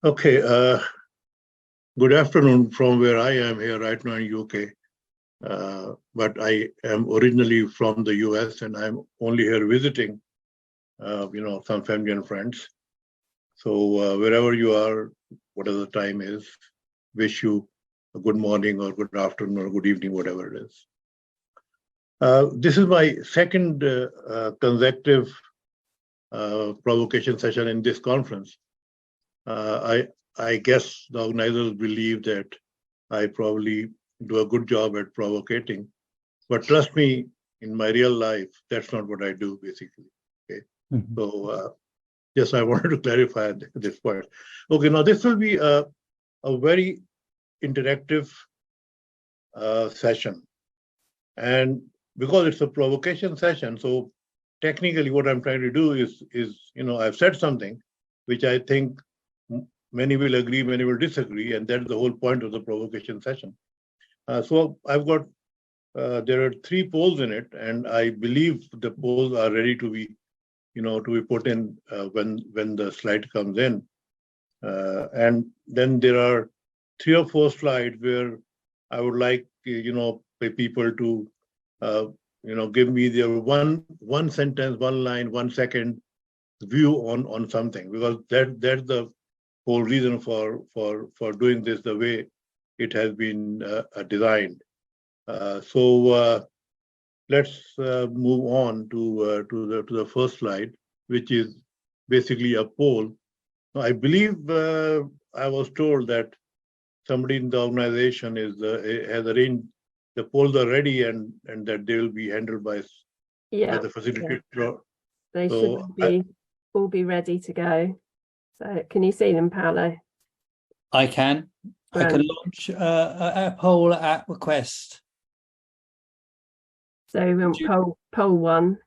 Okay, good afternoon from where I am here right now in UK. But I am originally from the US and I'm only here visiting, some family and friends. So wherever you are, whatever the time is, wish you a good morning or good afternoon or good evening, whatever it is. This is my second consecutive provocation session in this conference. I guess the organizers believe that I probably do a good job at provocating, but trust me, in my real life, that's not what I do, basically. Okay, so yes, I wanted to clarify this point. Okay, now this will be a very interactive session, and because it's a provocation session, so technically what I'm trying to do is I've said something which I think many will agree, many will disagree, and that's the whole point of the provocation session. So I've got, there are 3 polls in it, and I believe the polls are ready to be, to be put in when the slide comes in. And then there are 3 or 4 slides where I would like, people to, give me their one sentence, one line, 1 second view on something, because that's the whole reason for doing this the way it has been designed. So let's move on to the first slide, which is basically a poll. I believe I was told that somebody in the organization has arranged the polls are ready and that they will be handled by the facilitator. Yeah. They should all be ready to go. So can you see them, Paolo? I can. I can launch a poll at request. So we want poll 1.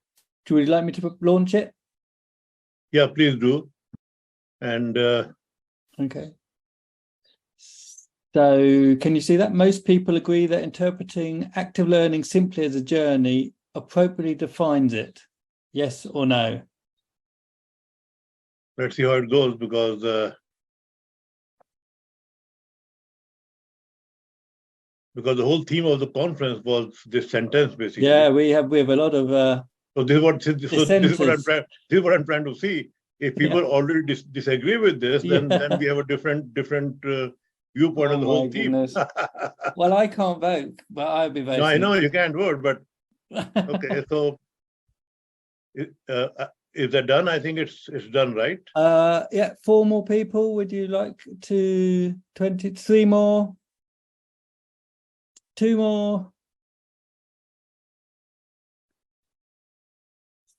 Would you like me to launch it? Yeah, please do. And okay. So can you see that? Most people agree that interpreting active learning simply as a journey appropriately defines it. Yes or no? Let's see how it goes, because the whole theme of the conference was this sentence, basically. Yeah, we have a lot of. So this is what I'm trying to see. If people already disagree with this, then we have a different viewpoint on the whole theme. Well, I can't vote, but I'll be voting. No, I know you can't vote, but okay. So is that done? I think it's done, right? Yeah, 4 more people. Would you like to 23 more? 2 more?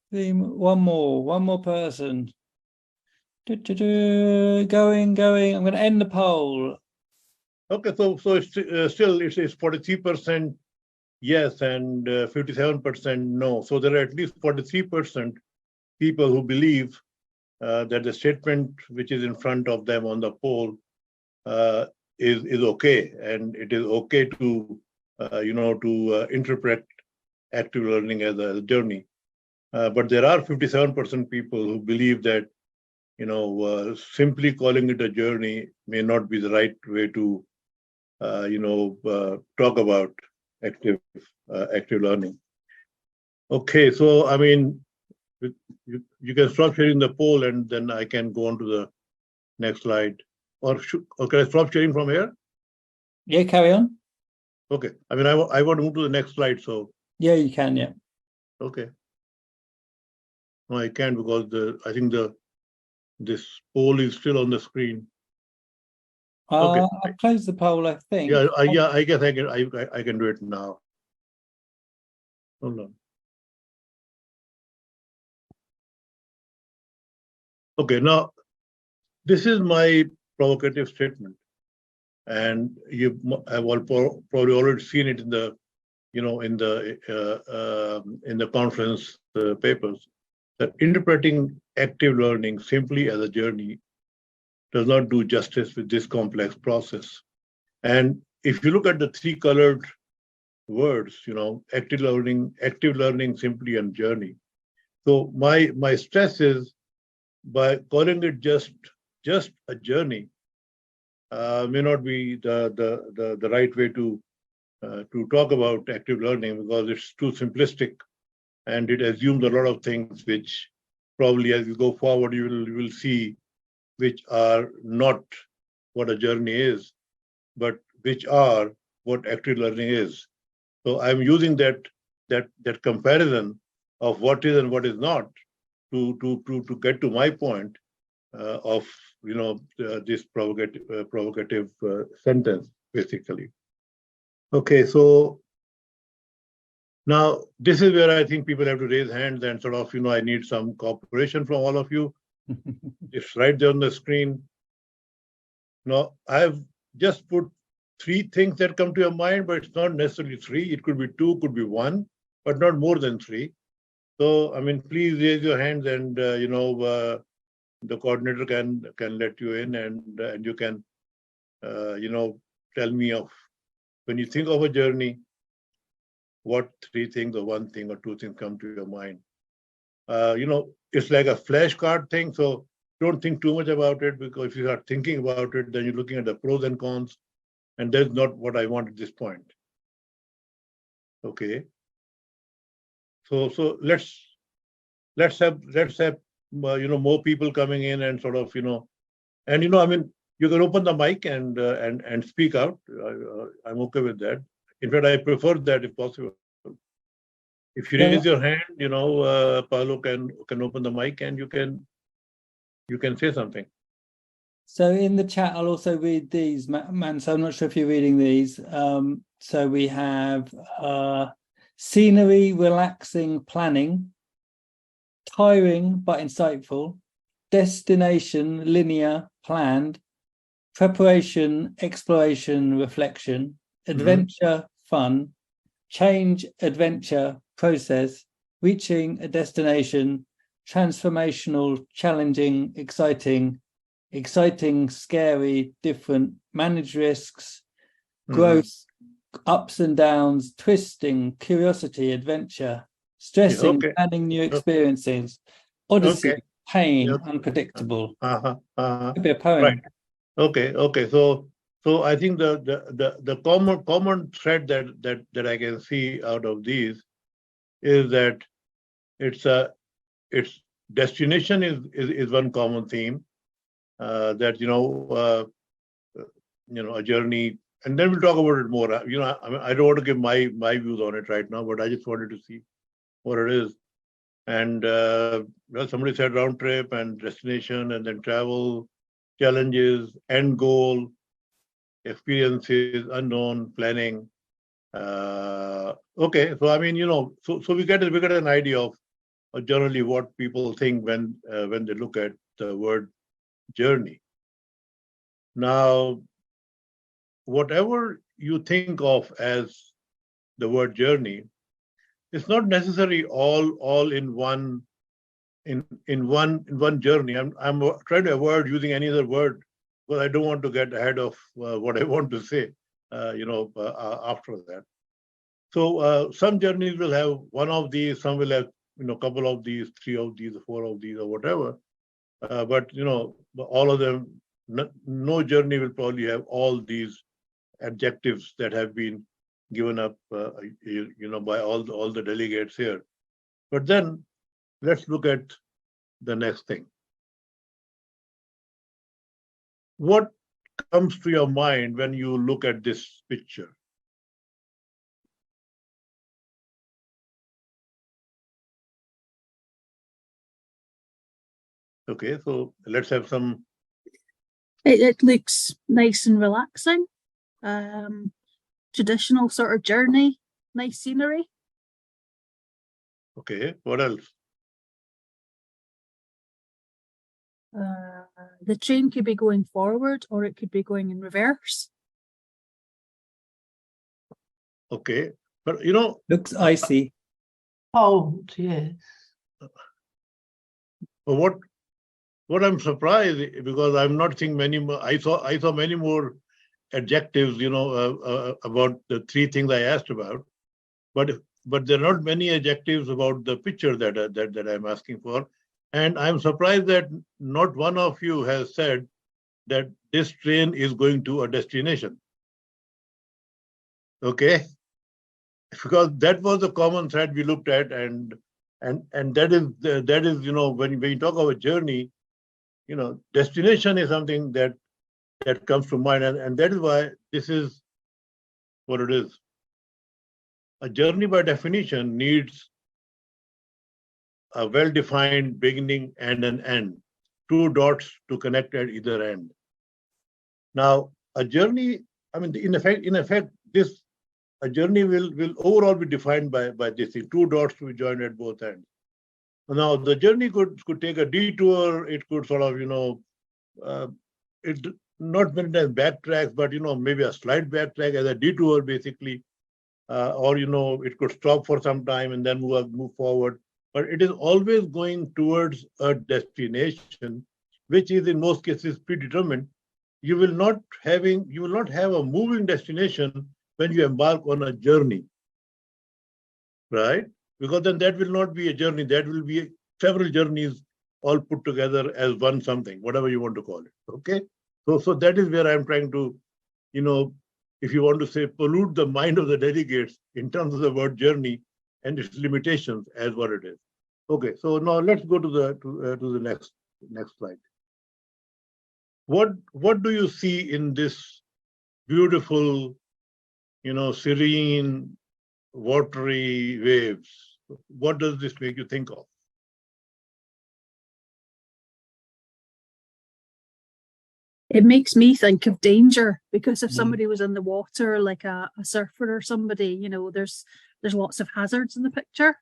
3 more? 1 more person. Going. I'm going to end the poll. Okay, so it's still it's 43% yes and 57% no. So there are at least 43% people who believe that the statement which is in front of them on the poll is okay, and it is okay to interpret active learning as a journey. But there are 57% people who believe that simply calling it a journey may not be the right way to talk about active learning. Okay, so I mean, you can stop sharing the poll, and then I can go on to the next slide. Or can I stop sharing from here? Yeah, carry on. Okay, I mean, I want to move to the next slide. So yeah, you can. Yeah. Okay. No, I can't, because I think this poll is still on the screen. Okay. I closed the poll, I think. Yeah, I guess I can do it now. Hold on. Okay, now this is my provocative statement, and you have all probably already seen it in the in the conference papers, that interpreting active learning simply as a journey does not do justice with this complex process. And if you look at the 3 colored words, active learning simply, and journey. So my stress is, by calling it just a journey, may not be the right way to talk about active learning, because it's too simplistic and it assumes a lot of things which probably as you go forward you will see which are not what a journey is, but which are what active learning is. So I'm using that comparison of what is and what is not to get to my point of this provocative sentence basically. Okay, so now this is where I think people have to raise hands and sort of I need some cooperation from all of you. It's right there on the screen. Now I've just put 3 things that come to your mind, but it's not necessarily 3. It could be 2, could be 1, but not more than 3. So I mean, please raise your hands, and the coordinator can let you in, and you can tell me of when you think of a journey, what 3 things or 1 thing or 2 things come to your mind. It's like a flashcard thing, so don't think too much about it, because if you start thinking about it, then you're looking at the pros and cons, and that's not what I want at this point. Okay. So let's have more people coming in and sort of and I mean, you can open the mic and speak out. I'm okay with that. In fact, I prefer that if possible. If you raise your hand, Paolo can open the mic and you can say something. So in the chat, I'll also read these, man. So I'm not sure if you're reading these. So we have scenery, relaxing, planning, tiring but insightful, destination, linear, planned, preparation, exploration, reflection, adventure, fun, change, adventure, process, reaching a destination, transformational, challenging, exciting, scary, different, manage risks, growth, ups and downs, twisting, curiosity, adventure, stressing, planning new experiences, odyssey, pain, unpredictable. Could be a poem. Right. Okay. So I think the common thread that I can see out of these is that its destination is one common theme. That a journey, and then we'll talk about it more. I don't want to give my views on it right now, but I just wanted to see what it is. And somebody said round trip and destination, and then travel, challenges, end goal, experiences, unknown, planning. Okay, so I mean, so we get an idea of generally what people think when they look at the word journey. Now, whatever you think of as the word journey, it's not necessarily all in one journey. I'm trying to avoid using any other word, because I don't want to get ahead of what I want to say. After that. So some journeys will have one of these, some will have a couple of these, 3 of these, 4 of these, or whatever. But all of them, no journey will probably have all these adjectives that have been given up, by all the delegates here. But then let's look at the next thing. What comes to your mind when you look at this picture? Okay, so let's have some. It looks nice and relaxing. Traditional sort of journey, nice scenery. Okay, what else? The train could be going forward, or it could be going in reverse. Okay, but looks icy. Cold, yes. But what I'm surprised, because I'm not seeing many more. I saw many more adjectives, about the 3 things I asked about, but there are not many adjectives about the picture that I'm asking for, and I'm surprised that not one of you has said that this train is going to a destination. Okay, because that was the common thread we looked at, and that is when you talk of a journey, destination is something that comes to mind, and that is why this is what it is. A journey by definition needs a well-defined beginning and an end, two dots to connect at either end. Now, a journey, I mean, in effect, a journey will overall be defined by this thing, two dots to be joined at both ends. Now, the journey could take a detour. It could sort of, it not many times backtracks, but maybe a slight backtrack as a detour, basically, or it could stop for some time and then move forward. But it is always going towards a destination, which is in most cases predetermined. You will not have a moving destination when you embark on a journey, right? Because then that will not be a journey. That will be several journeys all put together as one something, whatever you want to call it. Okay, so that is where I'm trying to, if you want to say, pollute the mind of the delegates in terms of the word journey and its limitations as what it is. Okay, so now let's go to the next slide. What do you see in this beautiful, serene, watery waves? What does this make you think of? It makes me think of danger, because if somebody was in the water, like a surfer or somebody, there's lots of hazards in the picture.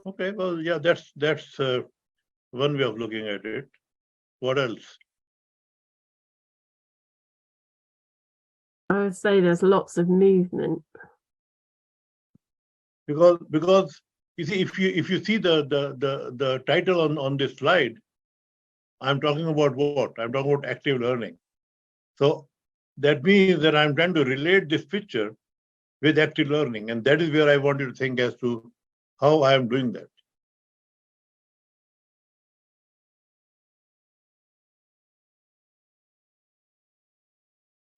Okay, well, yeah, that's one way of looking at it. What else? I would say there's lots of movement. Because you see, if you see the title on this slide, I'm talking about what? I'm talking about active learning. So that means that I'm trying to relate this picture with active learning, and that is where I want you to think as to how I am doing that.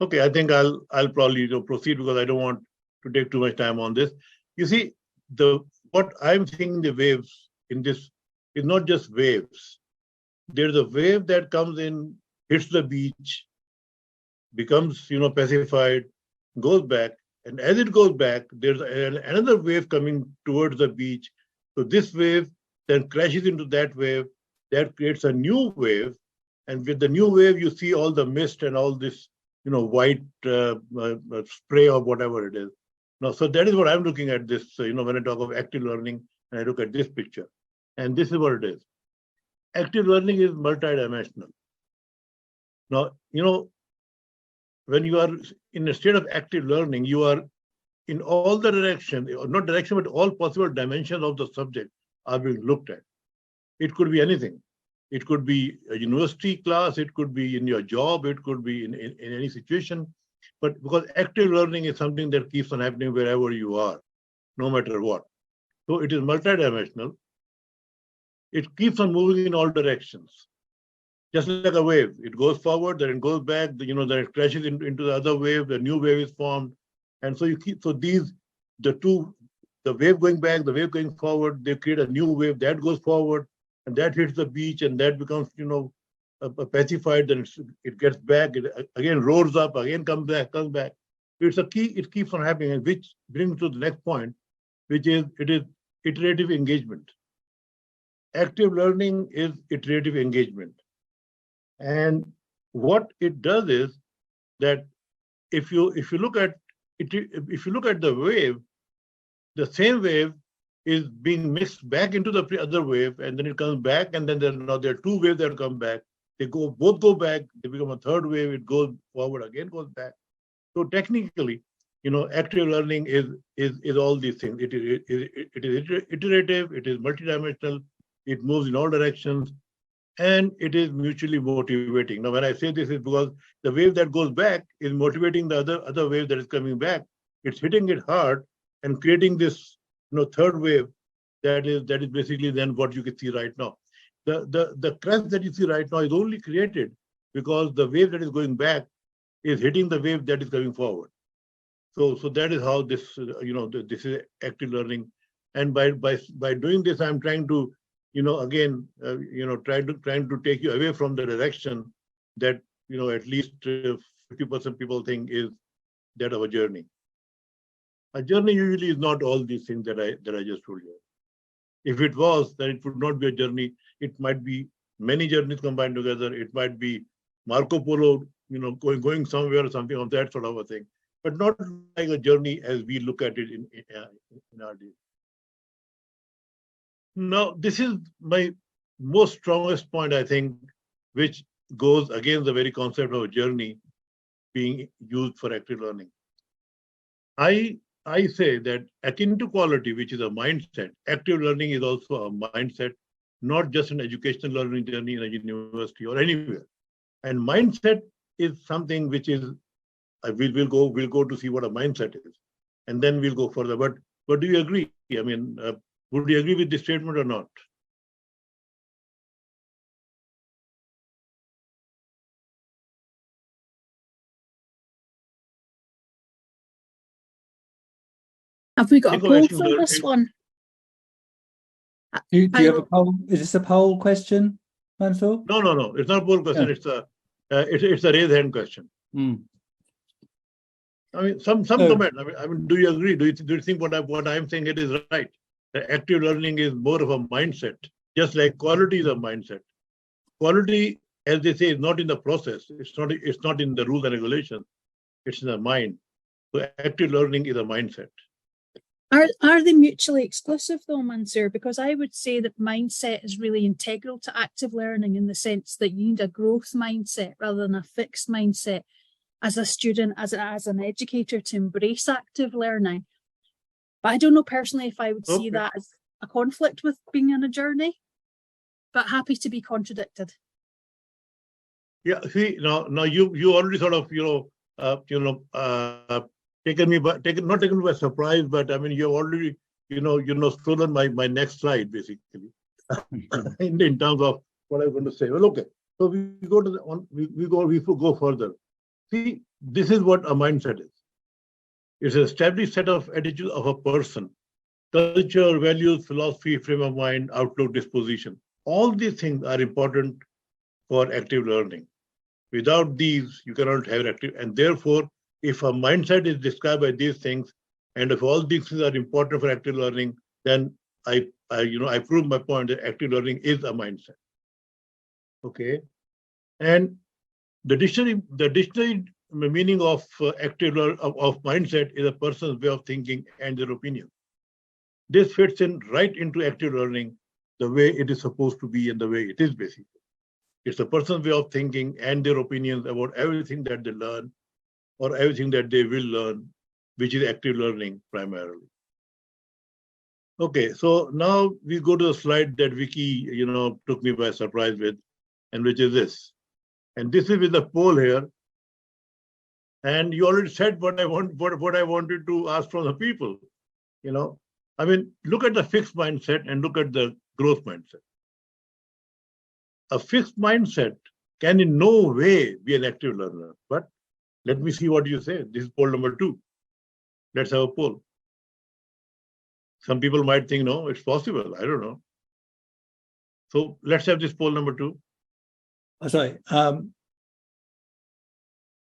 Okay, I think I'll probably proceed because I don't want to take too much time on this. You see, what I'm seeing the waves in this is not just waves. There's a wave that comes in, hits the beach, becomes pacified, goes back, and as it goes back, there's another wave coming towards the beach. So this wave then crashes into that wave, that creates a new wave, and with the new wave, you see all the mist and all this white spray or whatever it is. Now, so that is what I'm looking at this, when I talk of active learning, and I look at this picture. And this is what it is. Active learning is multidimensional. Now, when you are in a state of active learning, you are in all the direction, not direction, but all possible dimensions of the subject are being looked at. It could be anything. It could be a university class, it could be in your job, it could be in any situation. But because active learning is something that keeps on happening wherever you are, no matter what. So it is multidimensional. It keeps on moving in all directions. Just like a wave, it goes forward, then it goes back, then it crashes into the other wave, the new wave is formed. And so the wave going back, the wave going forward, they create a new wave that goes forward, and that hits the beach, and that becomes, pacified, then it gets back, it again roars up, again comes back. It keeps on happening, and which brings to the next point, which is, it is iterative engagement. Active learning is iterative engagement. And what it does is that if you look at the wave, the same wave is being mixed back into the other wave, and then it comes back, and then there are two waves that come back. They both go back, they become a third wave, it goes forward, again goes back. So technically, active learning is all these things. It is iterative, it is multidimensional, it moves in all directions, and it is mutually motivating. Now, when I say this, is because the wave that goes back is motivating the other wave that is coming back. It's hitting it hard and creating this third wave that is basically then what you can see right now. The crest that you see right now is only created because the wave that is going back is hitting the wave that is coming forward. So that is how this, this is active learning. And by doing this, I'm trying to, again, trying to take you away from the direction that, at least 50% people think is that of a journey. A journey usually is not all these things that I just told you. If it was, then it would not be a journey. It might be many journeys combined together. It might be Marco Polo, going somewhere or something of that sort of a thing, but not like a journey as we look at it in our days. Now, this is my most strongest point, I think, which goes against the very concept of a journey being used for active learning. I say that akin to quality, which is a mindset, active learning is also a mindset, not just an educational learning journey in a university or anywhere. And mindset is something which is, we'll go to see what a mindset is, and then we'll go further. But do you agree? I mean, would you agree with this statement or not? Have we got a poll for this one? Do you have a poll? Is this a poll question, Mansoor? No. It's not a poll question. Yeah. It's a raise hand question. I mean, some comment. I mean, do you agree? Do you think what I'm saying it is right? That active learning is more of a mindset, just like quality is a mindset. Quality, as they say, is not in the process. It's not in the rules and regulations. It's in the mind. So active learning is a mindset. Are they mutually exclusive though, Mansoor? Because I would say that mindset is really integral to active learning in the sense that you need a growth mindset rather than a fixed mindset as a student, as an educator, to embrace active learning. But I don't know personally if I would see that as a conflict with being on a journey, but happy to be contradicted. Yeah, see, now you already sort of, not taken by surprise, but I mean, you've already, stolen my next slide, basically, in terms of what I'm going to say. Well, okay. So we go further. See, this is what a mindset is. It's an established set of attitudes of a person, culture, values, philosophy, frame of mind, outlook, disposition. All these things are important for active learning. Without these, you cannot have active, and therefore, if a mindset is described by these things, and if all these things are important for active learning, then I prove my point that active learning is a mindset. Okay, and the dictionary meaning of active of mindset is a person's way of thinking and their opinion. This fits in right into active learning, the way it is supposed to be and the way it is basically. It's a person's way of thinking and their opinions about everything that they learn or everything that they will learn, which is active learning primarily. Okay, so now we go to a slide that Vicky, took me by surprise with, and which is this. And this is with the poll here. And you already said what I wanted to ask from the people. I mean, look at the fixed mindset and look at the growth mindset. A fixed mindset can in no way be an active learner, but let me see what you say. This is poll number 2. Let's have a poll. Some people might think, no, it's possible. I don't know. So let's have this poll number 2. Sorry.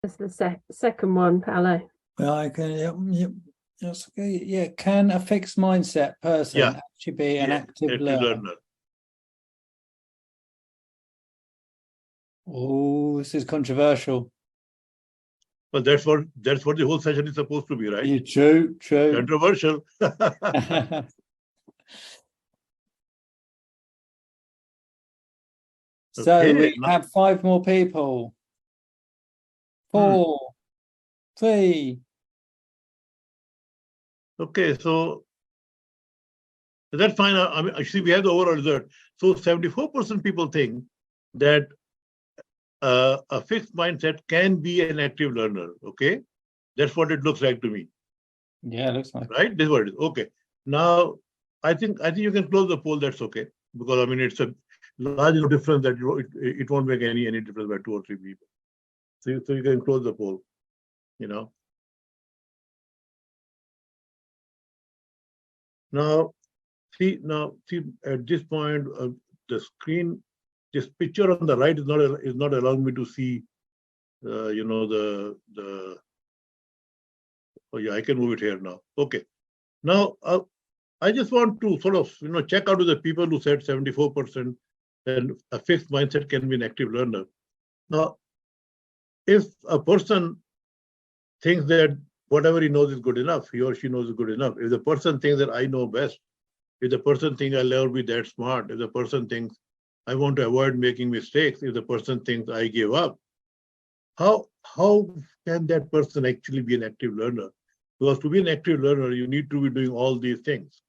It's the second one, Paolo. Well, I can. Yeah. Can a fixed mindset person actually be an active learner? Oh, this is controversial. Well, that's what the whole session is supposed to be, right? Yeah, true. Controversial. So we have 5 more people. 4, 3. Okay, so that's fine. I mean, actually, we have the overall result. So 74% people think that a fixed mindset can be an active learner. Okay, that's what it looks like to me. Yeah, it looks like. Right, this is what it is. Okay. Now, I think you can close the poll. That's okay, because I mean large enough difference that it won't make any difference by 2 or 3 people. So you can close the poll, you know. Now see at this point, the screen, this picture on the right is not allowing me to see, you know, the. Oh yeah, I can move it here now. Okay. Now I just want to sort of, you know, check out with the people who said 74% and a fixed mindset can be an active learner. Now, if a person thinks that whatever he knows is good enough, he or she knows is good enough. If the person thinks that I know best, if the person thinks I'll never be that smart, if the person thinks I want to avoid making mistakes, if the person thinks I give up, how can that person actually be an active learner? Because to be an active learner, you need to be doing all these things.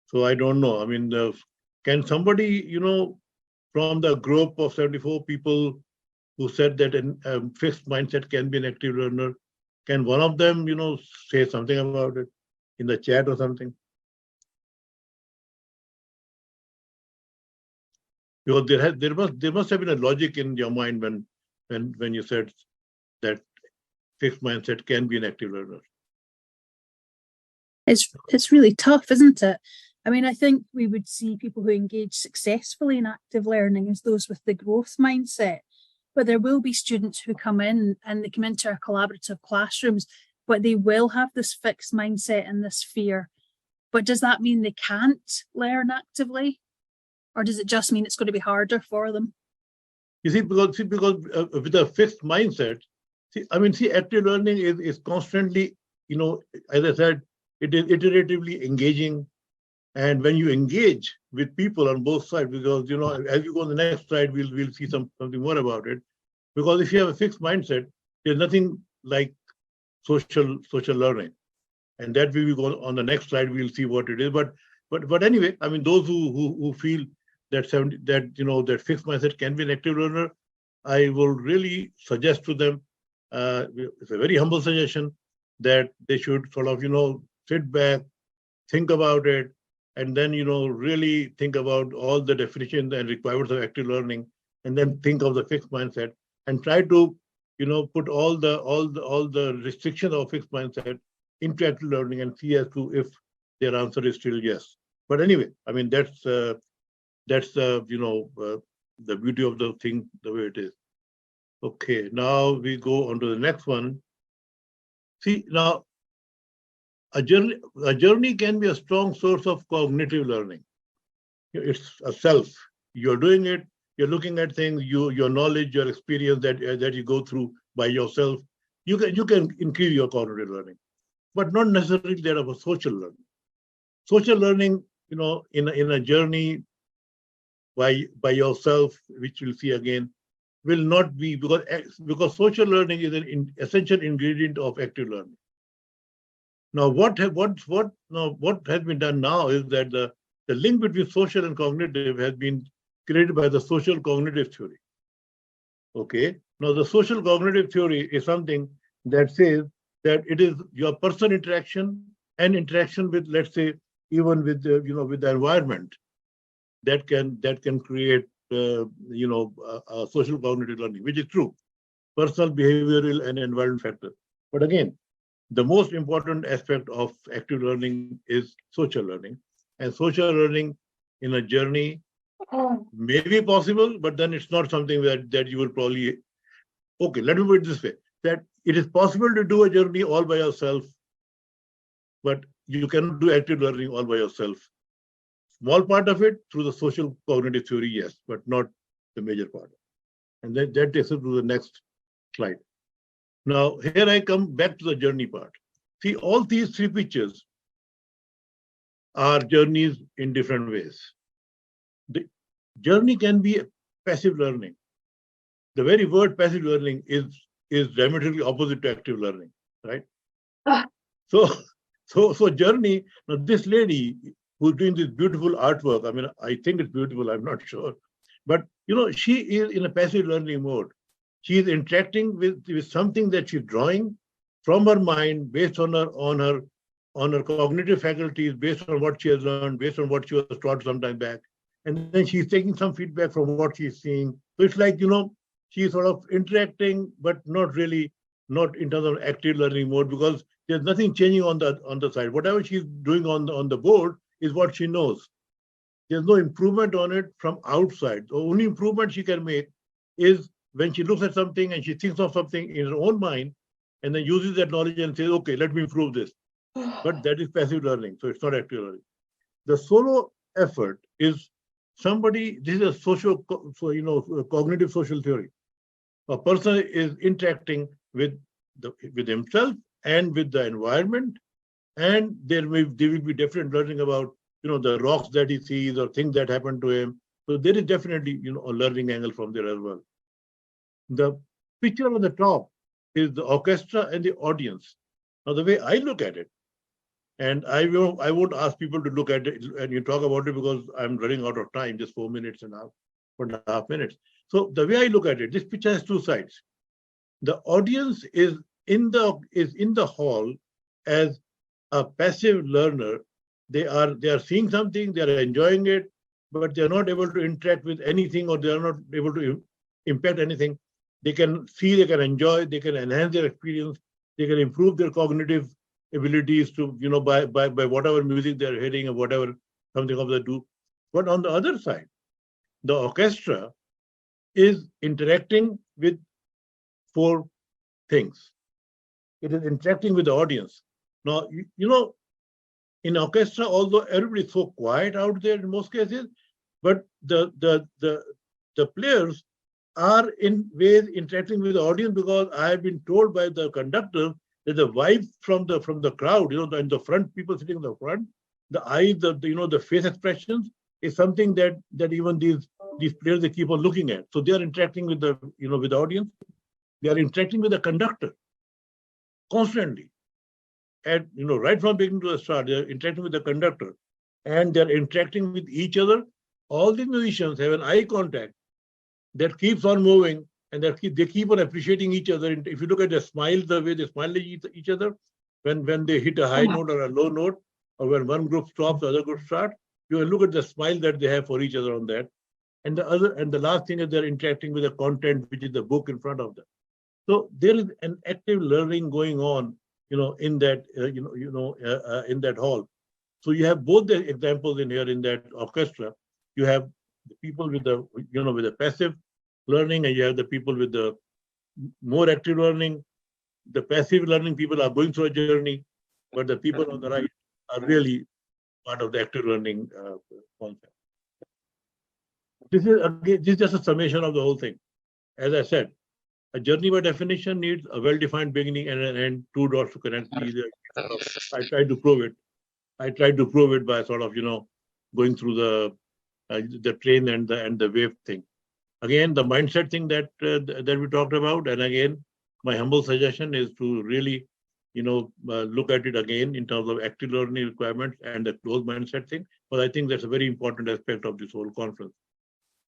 So I don't know. I mean, can somebody, you know, from the group of 74 people who said that a fixed mindset can be an active learner, can one of them, you know, say something about it in the chat or something? Because there must have been a logic in your mind when you said that fixed mindset can be an active learner. It's really tough, isn't it? I mean, I think we would see people who engage successfully in active learning as those with the growth mindset. But there will be students who come in and they come into our collaborative classrooms, but they will have this fixed mindset and this fear. But does that mean they can't learn actively? Or does it just mean it's going to be harder for them? You see, because with a fixed mindset, active learning is constantly, you know, as I said, it is iteratively engaging. And when you engage with people on both sides, because, you know, as you go on the next slide, we'll see something more about it. Because if you have a fixed mindset, there's nothing like social learning. And that we will go on the next slide, we'll see what it is. But anyway, I mean, those who feel that fixed mindset can be an active learner, I will really suggest to them, it's a very humble suggestion, that they should sort of, you know, sit back, think about it, and then, you know, really think about all the definitions and requirements of active learning, and then think of the fixed mindset and try to, you know, put all the restrictions of fixed mindset into active learning and see as to if their answer is still yes. But anyway, I mean, that's you know, the beauty of the thing, the way it is. Okay, now we go on to the next one. See, now, a journey can be a strong source of cognitive learning. It's a self. You're doing it. You're looking at things. Your knowledge, your experience that you go through by yourself. You can increase your cognitive learning, but not necessarily that of a social learning. Social learning, you know, in a journey by yourself, which we'll see again, will not be, because social learning is an essential ingredient of active learning. Now, what has been done now is that the link between social and cognitive has been created by the social cognitive theory. Okay. Now, the social cognitive theory is something that says that it is your personal interaction and interaction with, let's say, even with the, you know, with the environment that can create social cognitive learning, which is true, personal, behavioral, and environmental factors. But again, the most important aspect of active learning is social learning. And social learning in a journey may be possible, but then it's not something that you will probably, okay, let me put it this way, that it is possible to do a journey all by yourself, but you cannot do active learning all by yourself. Small part of it through the social cognitive theory, yes, but not the major part. And that takes us to the next slide. Now, here I come back to the journey part. See, all these 3 pictures are journeys in different ways. The journey can be passive learning. The very word passive learning is diametrically opposite to active learning, right? So journey, now this lady who's doing this beautiful artwork, I mean, I think it's beautiful, I'm not sure. But, you know, she is in a passive learning mode. She is interacting with something that she's drawing from her mind, based on her cognitive faculties, based on what she has learned, based on what she was taught some time back. and then she's taking some feedback from what she's seeing. So it's like, she's sort of interacting, but not really, not in terms of active learning mode, because there's nothing changing on the side. Whatever she's doing on the board is what she knows. There's no improvement on it from outside. The only improvement she can make is when she looks at something and she thinks of something in her own mind, and then uses that knowledge and says, okay, let me improve this. But that is passive learning, so it's not active learning. The solo effort is this is a cognitive social theory. A person is interacting with himself and with the environment, and there will be different learning about, the rocks that he sees or things that happen to him. So there is definitely, a learning angle from there as well. The picture on the top is the orchestra and the audience. Now, the way I look at it, and I won't ask people to look at it and you talk about it because I'm running out of time, just 4 minutes and 4.5 minutes. So the way I look at it, this picture has two sides. The audience is in the hall as a passive learner. They are seeing something, they are enjoying it, but they are not able to interact with anything, or they are not able to impact anything. They can see, they can enjoy, they can enhance their experience, they can improve their cognitive abilities to, by whatever music they're hearing or whatever something of that do. But on the other side, the orchestra is interacting with 4 things. It is interacting with the audience. Now, in orchestra, although everybody's so quiet out there in most cases, but the players are in ways interacting with the audience, because I have been told by the conductor that the vibe from the crowd, and the front people sitting in the front, the eyes, the face expressions is something that even these players, they keep on looking at. So they are interacting with the with the audience. They are interacting with the conductor constantly. And right from beginning to the start, they're interacting with the conductor, and they're interacting with each other. All the musicians have an eye contact that keeps on moving, and they keep on appreciating each other. And if you look at their smiles, the way they smile at each other, when they hit a high note or a low note, or when one group stops, the other group start, you look at the smile that they have for each other on that. And the last thing is they're interacting with the content, which is the book in front of them. So there is an active learning going on, in that, in that hall. So you have both the examples in here in that orchestra. You have the people with the, with the passive learning, and you have the people with the more active learning. The passive learning people are going through a journey, but the people on the right are really part of the active learning concept. This is just a summation of the whole thing. As I said, a journey by definition needs a well-defined beginning and an end, 2 dots to connect either. I tried to prove it. I tried to prove it by sort of, going through the train and the wave thing. Again, the mindset thing that we talked about, and again, my humble suggestion is to really, look at it again in terms of active learning requirements and the closed mindset thing, because I think that's a very important aspect of this whole conference.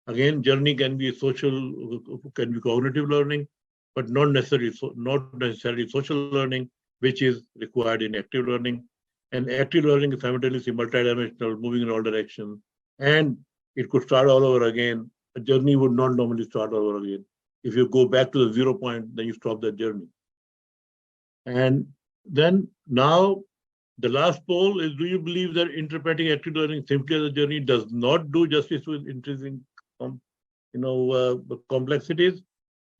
Again, journey can be can be cognitive learning, but not necessarily social learning, which is required in active learning. And active learning is simultaneously multidimensional, moving in all directions, and it could start all over again. A journey would not normally start all over again. If you go back to the 0 point, then you stop that journey. And then now, the last poll is: do you believe that interpreting active learning simply as a journey does not do justice with intrinsic, complexities?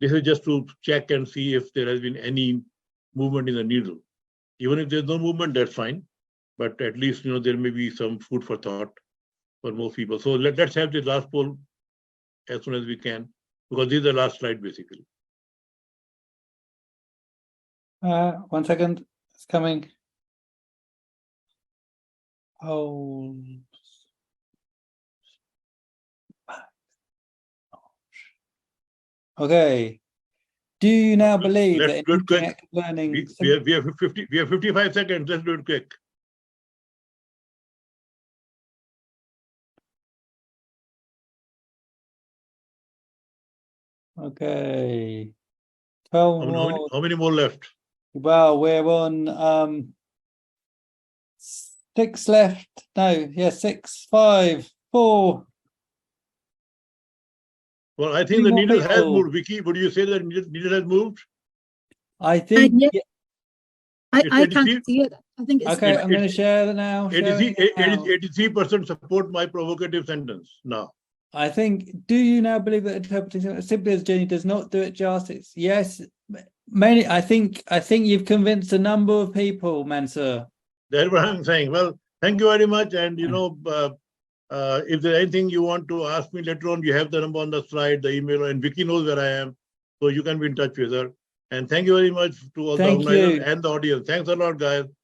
This is just to check and see if there has been any movement in the needle. Even if there's no movement, that's fine. But at least, there may be some food for thought for most people. So let's have the last poll as soon as we can, because this is the last slide, basically. 1 second, it's coming. Oh. Okay. Do you now believe that interactive learning? We have 55 seconds. Let's do it quick. Okay. 12 more. How many more left? Well, we're on 6 left. No, yeah, 6, 5, 4, Well, I think Two the more needle has people. moved. Vicky, would you say that needle has moved? I think. yeah. I It's can't 83 see it. I think it's Okay, I'm going to it's- share it now. Share it now. 83% support my provocative sentence now. I think, do you now believe that interpreting simply as Jenny does not do it justice? Yes, mainly. I think you've convinced a number of people, Mansoor. That's what I'm saying. Well, thank you very much. And if there's anything you want to ask me later on, you have the number on the slide, the email, and Vicky knows where I am, so you can be in touch with her. And thank you very much to all the Thank organizers you. and the audience. Thanks a lot, guys.